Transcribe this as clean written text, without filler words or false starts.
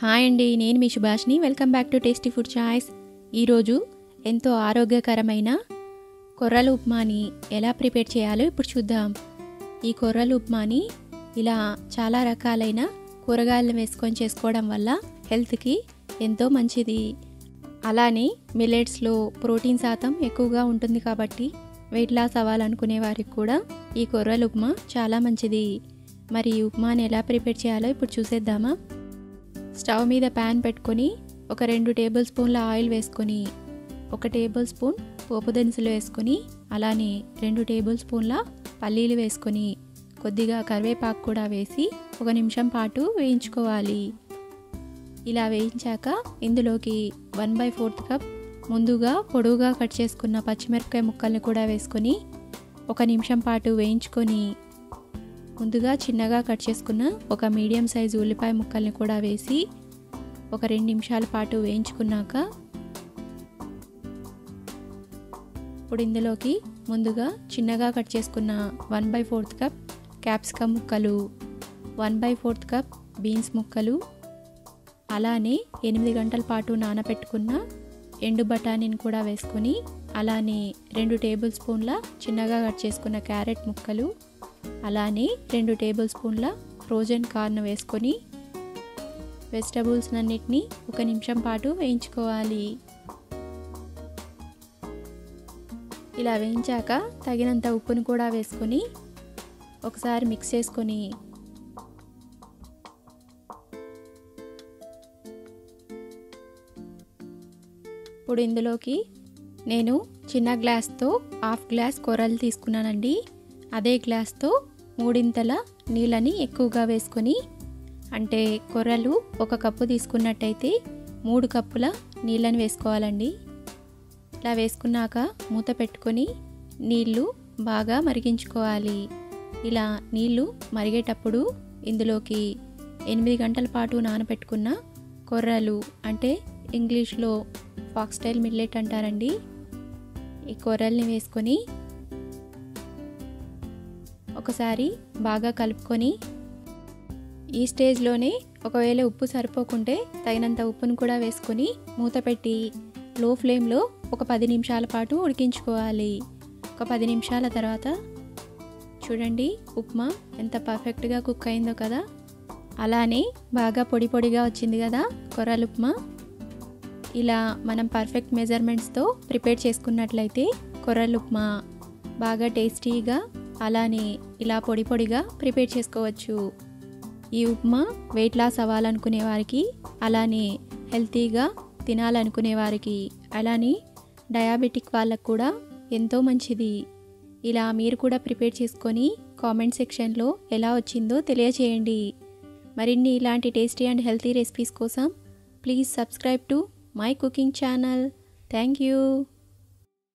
Hi అండి, నేను మీ సుభాష్ని. Welcome back to tasty food choice. ఈరోజు ఎంతో ఆరోగ్యకరమైన కొర్రల ఉప్మాని ఎలా ప్రిపేర్ చేయాలో ఇప్పుడు చూద్దాం. ఈ కొర్రల ఉప్మాని ఇలా చాలా రకాలైన కూరగాయలను వేసుకొని చేసుకోవడం వల్ల హెల్త్కి ఎంతో మంచిది. అలానే మిల్లెట్స్లో ప్రోటీన్ శాతం ఎక్కువగా ఉంటుంది కాబట్టి వెయిట్ లాస్ అవ్వాలనుకునే వారికి కూడా ఈ కొర్రల ఉప్మా చాలా మంచిది. మరి ఈ ఉప్మాని ఎలా ప్రిపేర్ చేయాలో ఇప్పుడు చూసేద్దామా. స్టవ్ మీద ప్యాన్ పెట్టుకొని ఒక 2 టేబుల్ స్పూన్ల ఆయిల్ వేసుకొని 1 టేబుల్ స్పూన్ పోపు దినుసులు వేసుకొని అలానే 2 టేబుల్ స్పూన్ల పల్లీలు వేసుకొని కొద్దిగా కరివేపాకు కూడా వేసి 1 నిమిషం పాటు వేయించుకోవాలి. ఇలా వేయించాక ఇందులోకి 1/4 కప్ ముందుగా పొడవుగా కట్ చేసుకున్న పచ్చిమిరపకాయ ముక్కల్ని కూడా వేసుకొని 1 నిమిషం పాటు వేయించుకొని ముందుగా చిన్నగా కట్ చేసుకున్న ఒక మీడియం సైజు ఉల్లిపాయ ముక్కల్ని కూడా వేసి ఒక 2 నిమిషాల పాటు వేయించుకున్నాక ఇప్పుడు ఇందులోకి ముందుగా చిన్నగా కట్ చేసుకున్న 1/4 కప్ క్యాప్సికమ్ ముక్కలు, 1/4 కప్ బీన్స్ ముక్కలు, అలానే 8 గంటల పాటు నానబెట్టుకున్న ఎండు బఠానీని కూడా వేసుకొని అలానే 2 టేబుల్ స్పూన్ల చిన్నగా కట్ చేసుకున్న క్యారెట్ ముక్కలు, అలానే 2 టేబుల్ స్పూన్ల ఫ్రోజన్ కార్న్ వేసుకొని వెజిటబుల్స్ అన్నిటినీ 1 నిమిషం పాటు వేయించుకోవాలి. ఇలా వేయించాక తగినంత ఉప్పును కూడా వేసుకొని ఒకసారి మిక్స్ చేసుకొని ఇప్పుడు ఇందులోకి నేను చిన్న గ్లాస్తో 1/2 గ్లాస్ కొర్రలు తీసుకున్నానండి. అదే గ్లాస్తో 3 నీళ్ళని ఎక్కువగా వేసుకొని, అంటే కొర్రలు 1 కప్పు తీసుకున్నట్టయితే 3 కప్పుల నీళ్ళని వేసుకోవాలండి. ఇలా వేసుకున్నాక మూత పెట్టుకొని నీళ్ళు బాగా మరిగించుకోవాలి. ఇలా నీళ్ళు మరిగేటప్పుడు ఇందులోకి 8 గంటల పాటు నానబెట్టుకున్న కొర్రలు, అంటే ఇంగ్లీష్లో ఫాక్స్టైల్ మిల్లెట్ అంటారండి, ఈ కొర్రల్ని వేసుకొని ఒకసారి బాగా కలుపుకొని ఈ స్టేజ్లోనే ఒకవేళ ఉప్పు సరిపోకుంటే తగినంత ఉప్పును కూడా వేసుకొని మూత పెట్టి లో ఫ్లేమ్లో ఒక 10 నిమిషాల పాటు ఉడికించుకోవాలి. ఒక 10 నిమిషాల తర్వాత చూడండి ఉప్మా ఎంత పర్ఫెక్ట్గా కుక్ అయిందో కదా. అలానే బాగా పొడి పొడిగా వచ్చింది కదా కొర్రల ఉప్మా. ఇలా మనం పర్ఫెక్ట్ మెజర్మెంట్స్తో ప్రిపేర్ చేసుకున్నట్లయితే కొర్రల ఉప్మా బాగా టేస్టీగా అలానే ఇలా పొడి పొడిగా ప్రిపేర్ చేసుకోవచ్చు. ఈ ఉప్మా వెయిట్ లాస్ అవ్వాలనుకునే వారికి, అలానే హెల్తీగా తినాలనుకునే వారికి, అలానే డయాబెటిక్ వాళ్ళకు కూడా ఎంతో మంచిది. ఇలా మీరు కూడా ప్రిపేర్ చేసుకొని కామెంట్ సెక్షన్లో ఎలా వచ్చిందో తెలియచేయండి. మరిన్ని ఇలాంటి టేస్టీ అండ్ హెల్తీ రెసిపీస్ కోసం please subscribe to my cooking channel. Thank you.